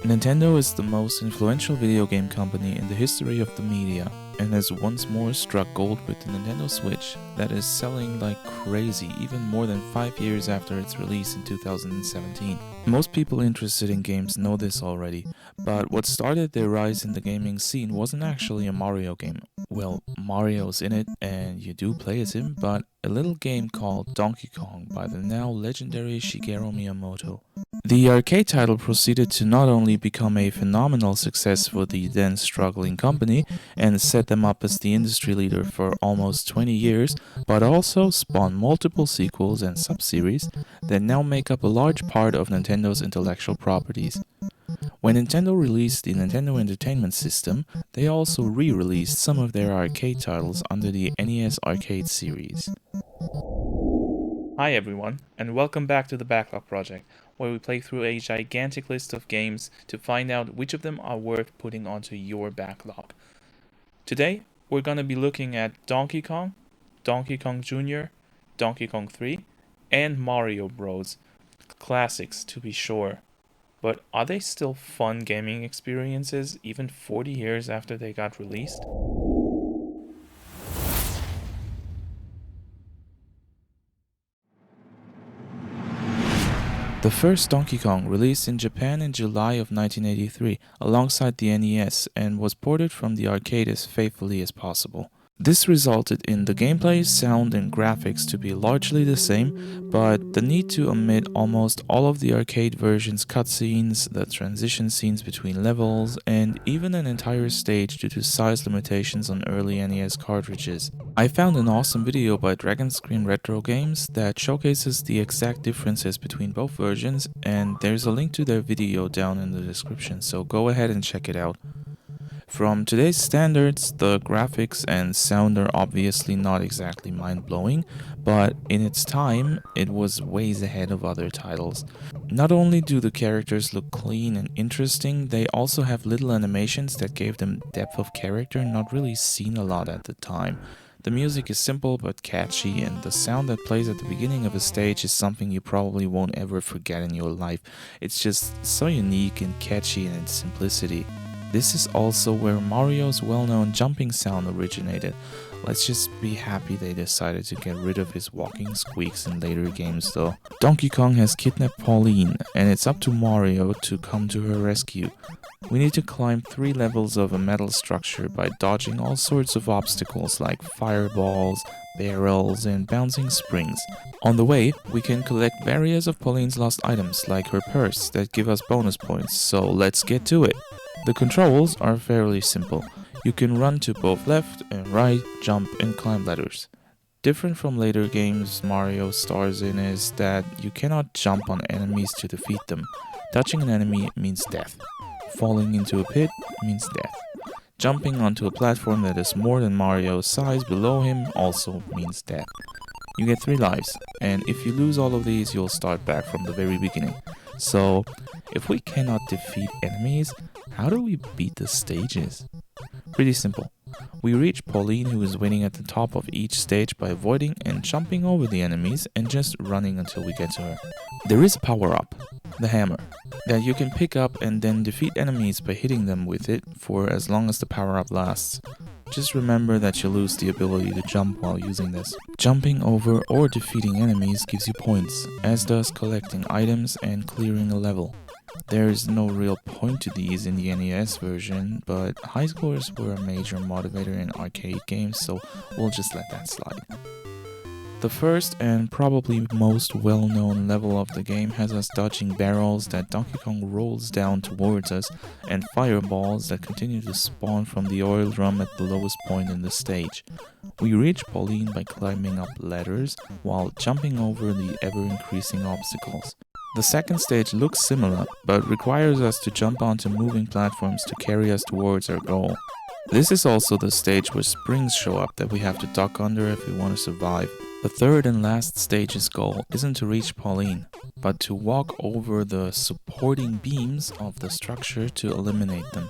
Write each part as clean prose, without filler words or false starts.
Nintendo is the most influential video game company in the history of the media and has once more struck gold with the Nintendo Switch that is selling like crazy even more than 5 years after its release in 2017. Most people interested in games know this already, but what started their rise in the gaming scene wasn't actually a Mario game. Well, Mario's in it and you do play as him, but a little game called Donkey Kong by the now legendary Shigeru Miyamoto. The arcade title proceeded to not only become a phenomenal success for the then struggling company and set them up as the industry leader for almost 20 years, but also spawned multiple sequels and sub-series that now make up a large part of Nintendo's intellectual properties. When Nintendo released the Nintendo Entertainment System, they also re-released some of their arcade titles under the NES Arcade series. Hi everyone, and welcome back to the Backlog Project, where we play through a gigantic list of games to find out which of them are worth putting onto your backlog. Today, we're going to be looking at Donkey Kong, Donkey Kong Jr., Donkey Kong 3, and Mario Bros. Classics to be sure. But are they still fun gaming experiences even 40 years after they got released? The first Donkey Kong released in Japan in July of 1983 alongside the NES and was ported from the arcade as faithfully as possible. This resulted in the gameplay, sound, and graphics to be largely the same, but the need to omit almost all of the arcade version's cutscenes, the transition scenes between levels, and even an entire stage due to size limitations on early NES cartridges. I found an awesome video by Dragon Screen Retro Games that showcases the exact differences between both versions, and there's a link to their video down in the description, so go ahead and check it out. From today's standards, the graphics and sound are obviously not exactly mind-blowing, but in its time, it was ways ahead of other titles. Not only do the characters look clean and interesting, they also have little animations that gave them depth of character not really seen a lot at the time. The music is simple but catchy, and the sound that plays at the beginning of a stage is something you probably won't ever forget in your life. It's just so unique and catchy in its simplicity. This is also where Mario's well-known jumping sound originated. Let's just be happy they decided to get rid of his walking squeaks in later games though. Donkey Kong has kidnapped Pauline, and it's up to Mario to come to her rescue. We need to climb 3 levels of a metal structure by dodging all sorts of obstacles like fireballs, barrels, and bouncing springs. On the way, we can collect various of Pauline's lost items like her purse that give us bonus points, so let's get to it. The controls are fairly simple. You can run to both left and right, jump and climb ladders. Different from later games Mario stars in is that you cannot jump on enemies to defeat them. Touching an enemy means death. Falling into a pit means death. Jumping onto a platform that is more than Mario's size below him also means death. You get 3 lives, and if you lose all of these, you'll start back from the very beginning. So, if we cannot defeat enemies, how do we beat the stages? Pretty simple. We reach Pauline, who is waiting at the top of each stage by avoiding and jumping over the enemies and just running until we get to her. There is a power-up, the hammer, that you can pick up and then defeat enemies by hitting them with it for as long as the power-up lasts. Just remember that you lose the ability to jump while using this. Jumping over or defeating enemies gives you points, as does collecting items and clearing a level. There is no real point to these in the NES version, but high scores were a major motivator in arcade games, so we'll just let that slide. The first and probably most well-known level of the game has us dodging barrels that Donkey Kong rolls down towards us and fireballs that continue to spawn from the oil drum at the lowest point in the stage. We reach Pauline by climbing up ladders while jumping over the ever-increasing obstacles. The second stage looks similar, but requires us to jump onto moving platforms to carry us towards our goal. This is also the stage where springs show up that we have to duck under if we want to survive. The third and last stage's goal isn't to reach Pauline, but to walk over the supporting beams of the structure to eliminate them.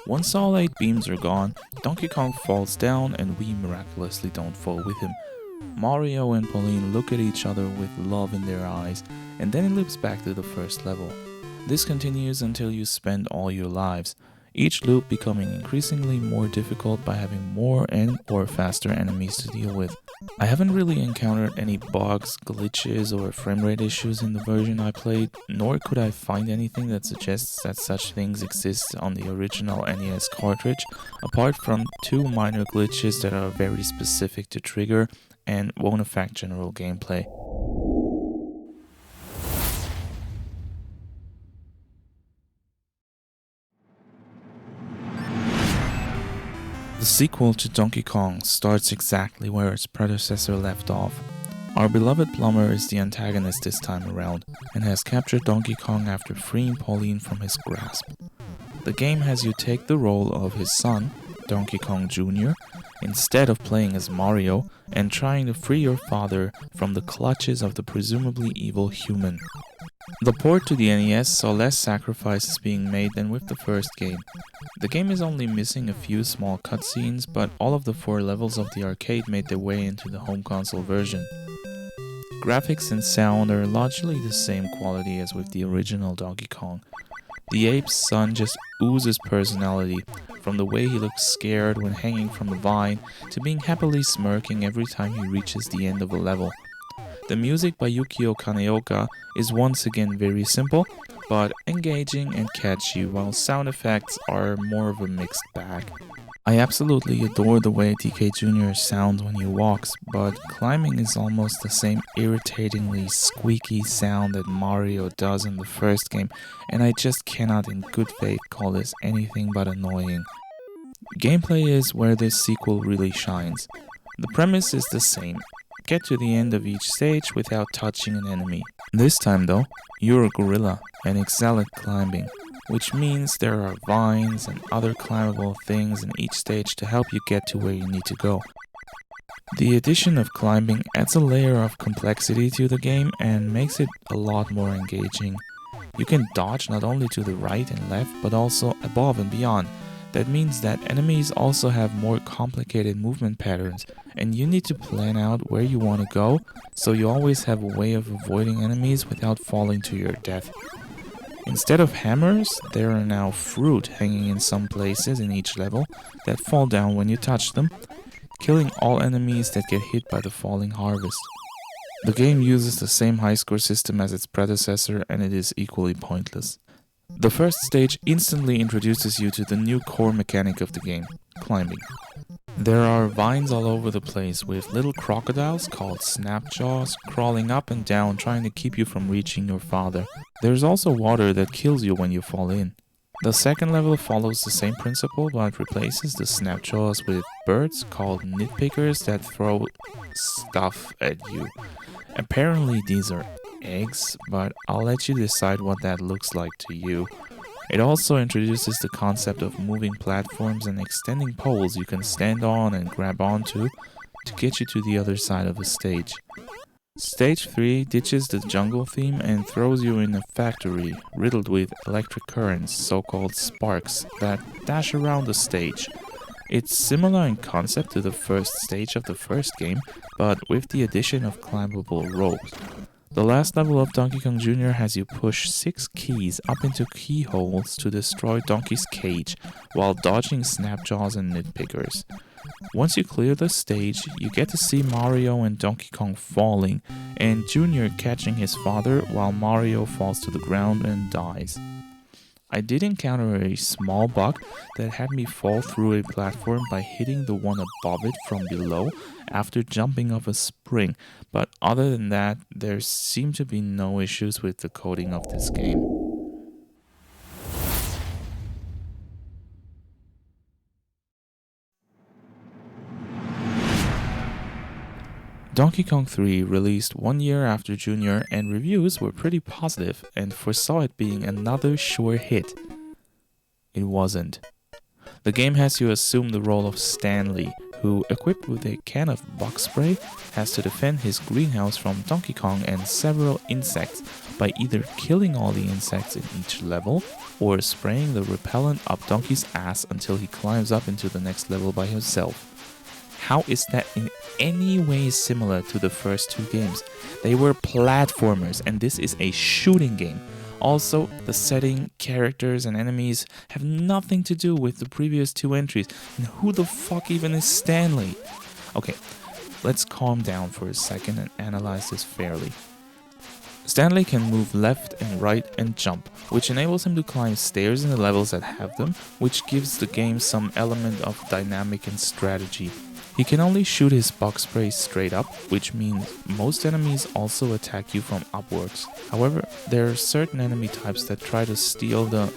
Once all 8 beams are gone, Donkey Kong falls down and we miraculously don't fall with him. Mario and Pauline look at each other with love in their eyes, and then it loops back to the first level. This continues until you spend all your lives, each loop becoming increasingly more difficult by having more and or faster enemies to deal with. I haven't really encountered any bugs, glitches, or frame rate issues in the version I played, nor could I find anything that suggests that such things exist on the original NES cartridge, apart from two minor glitches that are very specific to Trigger and won't affect general gameplay. The sequel to Donkey Kong starts exactly where its predecessor left off. Our beloved Plumber is the antagonist this time around, and has captured Donkey Kong after freeing Pauline from his grasp. The game has you take the role of his son, Donkey Kong Jr., instead of playing as Mario and trying to free your father from the clutches of the presumably evil human. The port to the NES saw less sacrifices being made than with the first game. The game is only missing a few small cutscenes, but all of the 4 levels of the arcade made their way into the home console version. Graphics and sound are largely the same quality as with the original Donkey Kong. The ape's son just oozes personality, from the way he looks scared when hanging from the vine to being happily smirking every time he reaches the end of a level. The music by Yukio Kaneoka is once again very simple, but engaging and catchy, while sound effects are more of a mixed bag. I absolutely adore the way DK Jr. sounds when he walks, but climbing is almost the same irritatingly squeaky sound that Mario does in the first game, and I just cannot in good faith call this anything but annoying. Gameplay is where this sequel really shines. The premise is the same. Get to the end of each stage without touching an enemy. This time though, you're a gorilla and excel at climbing, which means there are vines and other climbable things in each stage to help you get to where you need to go. The addition of climbing adds a layer of complexity to the game and makes it a lot more engaging. You can dodge not only to the right and left, but also above and beyond. That means that enemies also have more complicated movement patterns, and you need to plan out where you want to go, so you always have a way of avoiding enemies without falling to your death. Instead of hammers, there are now fruit hanging in some places in each level that fall down when you touch them, killing all enemies that get hit by the falling harvest. The game uses the same high score system as its predecessor, and it is equally pointless. The first stage instantly introduces you to the new core mechanic of the game, climbing. There are vines all over the place with little crocodiles called Snapjaws crawling up and down trying to keep you from reaching your father. There's also water that kills you when you fall in. The second level follows the same principle but replaces the Snapjaws with birds called nitpickers that throw stuff at you. Apparently these are eggs, but I'll let you decide what that looks like to you. It also introduces the concept of moving platforms and extending poles you can stand on and grab onto to get you to the other side of a stage. Stage 3 ditches the jungle theme and throws you in a factory riddled with electric currents, so-called sparks, that dash around the stage. It's similar in concept to the first stage of the first game, but with the addition of climbable ropes. The last level of Donkey Kong Jr. has you push 6 keys up into keyholes to destroy Donkey's cage, while dodging Snapjaws and nitpickers. Once you clear the stage, you get to see Mario and Donkey Kong falling, and Jr. catching his father while Mario falls to the ground and dies. I did encounter a small bug that had me fall through a platform by hitting the one above it from below after jumping off a spring, but other than that, there seem to be no issues with the coding of this game. Donkey Kong 3 released 1 year after Junior, and reviews were pretty positive and foresaw it being another sure hit. It wasn't. The game has you assume the role of Stanley, who, equipped with a can of bug spray, has to defend his greenhouse from Donkey Kong and several insects by either killing all the insects in each level or spraying the repellent up Donkey's ass until he climbs up into the next level by himself. How is that in any way similar to the first two games? They were platformers, and this is a shooting game. Also, the setting, characters, and enemies have nothing to do with the previous 2 entries. And who the fuck even is Stanley? Okay, let's calm down for a second and analyze this fairly. Stanley can move left and right and jump, which enables him to climb stairs in the levels that have them, which gives the game some element of dynamic and strategy. He can only shoot his bug spray straight up, which means most enemies also attack you from upwards. However, there are certain enemy types that try to steal the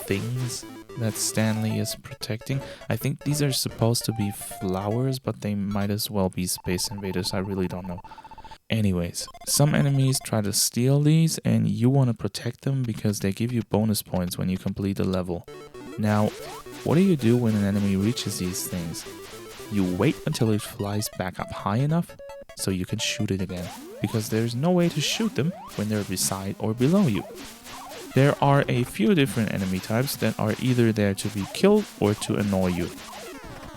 things that Stanley is protecting. I think these are supposed to be flowers, but they might as well be Space Invaders, I really don't know. Anyways, some enemies try to steal these and you want to protect them because they give you bonus points when you complete a level. Now, what do you do when an enemy reaches these things? You wait until it flies back up high enough so you can shoot it again, because there's no way to shoot them when they're beside or below you. There are a few different enemy types that are either there to be killed or to annoy you.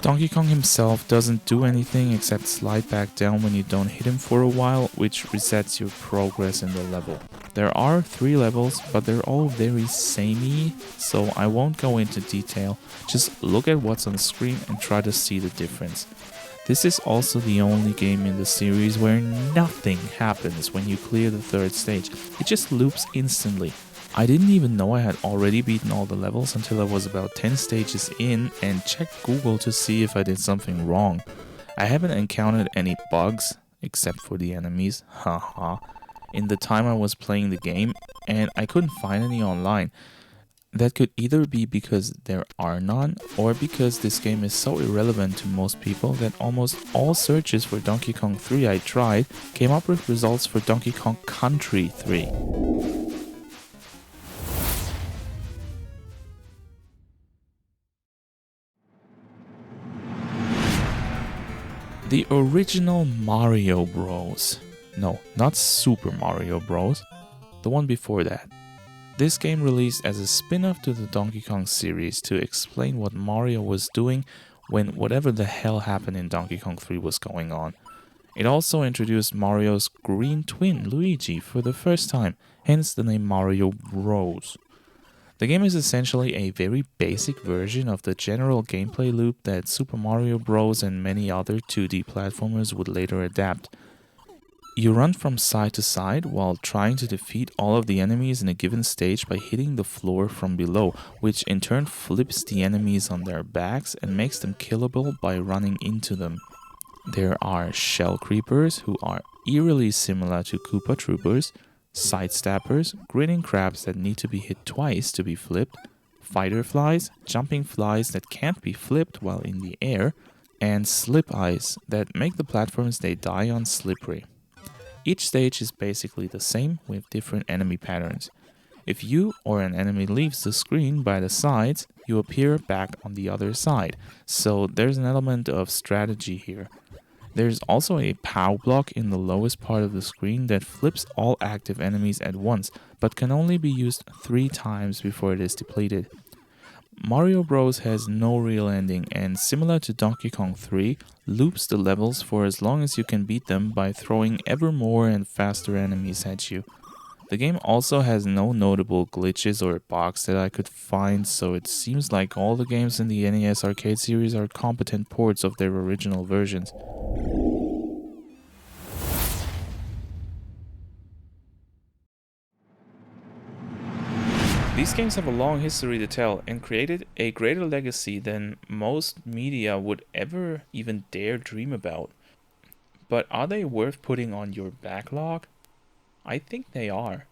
Donkey Kong himself doesn't do anything except slide back down when you don't hit him for a while, which resets your progress in the level. There are 3 levels, but they're all very samey, so I won't go into detail. Just look at what's on screen and try to see the difference. This is also the only game in the series where nothing happens when you clear the 3rd stage. It just loops instantly. I didn't even know I had already beaten all the levels until I was about 10 stages in and checked Google to see if I did something wrong. I haven't encountered any bugs, except for the enemies, haha, in the time I was playing the game, and I couldn't find any online. That could either be because there are none, or because this game is so irrelevant to most people that almost all searches for Donkey Kong 3 I tried came up with results for Donkey Kong Country 3. The original Mario Bros. No, not Super Mario Bros. The one before that. This game released as a spin-off to the Donkey Kong series to explain what Mario was doing when whatever the hell happened in Donkey Kong 3 was going on. It also introduced Mario's green twin, Luigi, for the first time, hence the name Mario Bros. The game is essentially a very basic version of the general gameplay loop that Super Mario Bros. And many other 2D platformers would later adapt. You run from side to side while trying to defeat all of the enemies in a given stage by hitting the floor from below, which in turn flips the enemies on their backs and makes them killable by running into them. There are shell creepers, who are eerily similar to Koopa Troopers, sidesteppers, grinning crabs that need to be hit twice to be flipped, fighter flies, jumping flies that can't be flipped while in the air, and slip eyes that make the platforms they die on slippery. Each stage is basically the same with different enemy patterns. If you or an enemy leaves the screen by the sides, you appear back on the other side, so there's an element of strategy here. There's also a POW block in the lowest part of the screen that flips all active enemies at once, but can only be used 3 times before it is depleted. Mario Bros. Has no real ending and, similar to Donkey Kong 3, loops the levels for as long as you can beat them by throwing ever more and faster enemies at you. The game also has no notable glitches or bugs that I could find, so it seems like all the games in the NES arcade series are competent ports of their original versions. These games have a long history to tell and created a greater legacy than most media would ever even dare dream about. But are they worth putting on your backlog? I think they are.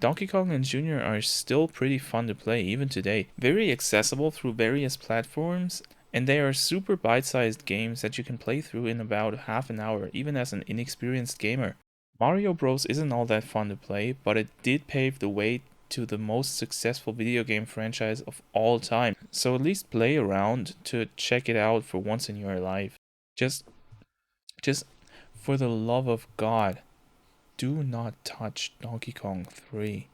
Donkey Kong and Jr. are still pretty fun to play even today, very accessible through various platforms, and they are super bite-sized games that you can play through in about half an hour, even as an inexperienced gamer. Mario Bros. Isn't all that fun to play, but it did pave the way to the most successful video game franchise of all time, so at least play around to check it out for once in your life. Just for the love of God, do not touch Donkey Kong 3.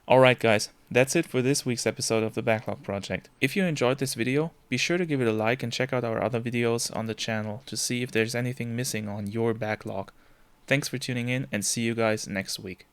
Alright guys, that's it for this week's episode of the Backlog Project. If you enjoyed this video, be sure to give it a like and check out our other videos on the channel to see if there's anything missing on your backlog. Thanks for tuning in and see you guys next week.